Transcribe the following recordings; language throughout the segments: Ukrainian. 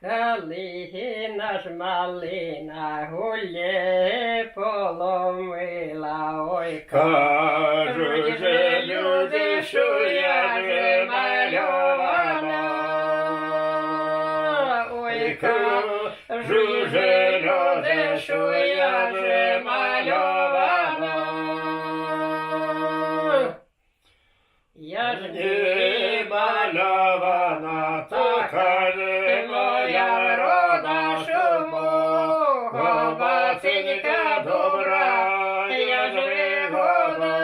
Калина ж малина гулє поломила, ой, Кажуть же люди, що я же мальована. ой, Кажуть же люди, що я же мальована. я ж Не мальована, то каже моя рода, що мого батенька добра, я ж вигода,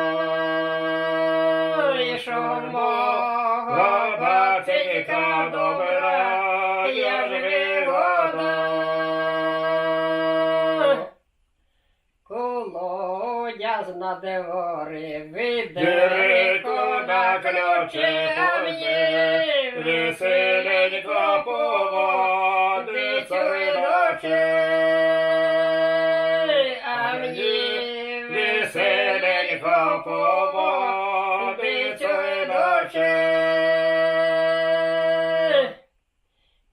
і що мого батенька добра, я ж вигода. колодязь на дворі види, Дирико на ключі, а мені веселенько поводиться ночі, а мені веселенько поводиться ночі.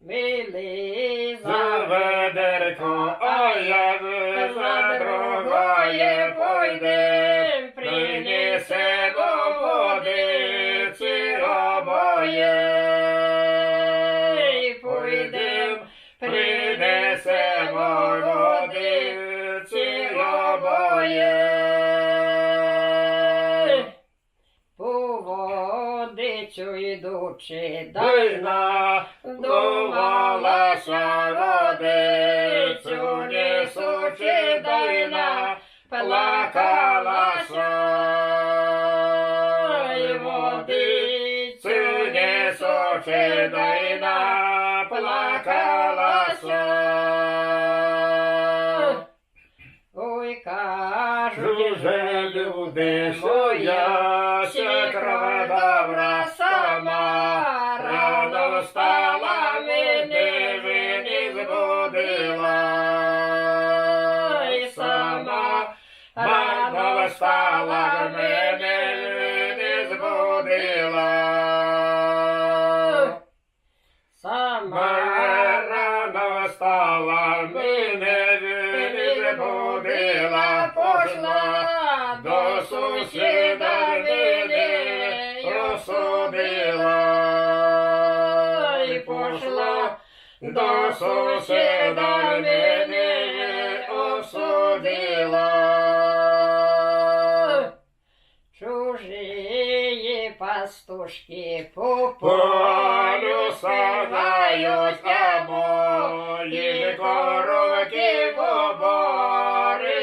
милий За ведерко, а я ж за другое пойдем, принесемо водиці обоє. пойдем, Принесемо водиці обоє. по водицю йдучи, Дайна думалася водицю, несучи дайна, плакалася. І водицю несучи дайна, плакалася. ой, кажуть, Чуже люди, що я ще крова добра сама, рано встала, мене вже не збудила. І сама рано встала, мене не збудила. сама Рано встала, мене не збудила, пошла до сусіда, мене розсудила. І пошла до сусіда, мене осудила. чужі пастушки по Полю сагають, а мої коровки в обори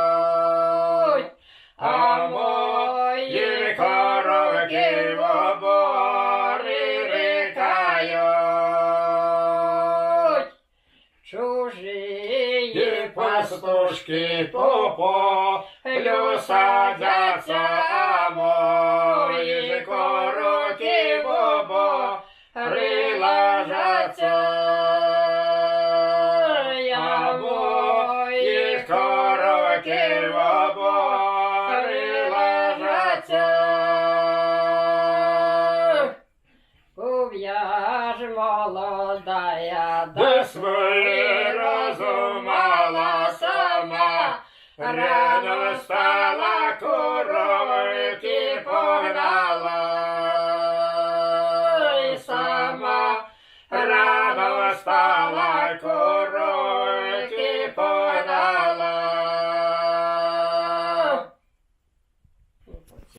рикають, а мої коровки в обори рикають. чужі Пастушки по полю садяться, а мої коровки в обори ложаться. А мої коровки в обори ложаться. пов'яж молодая, Да свой разум мала сама, рано встала, коровки погнала. І сама рано встала,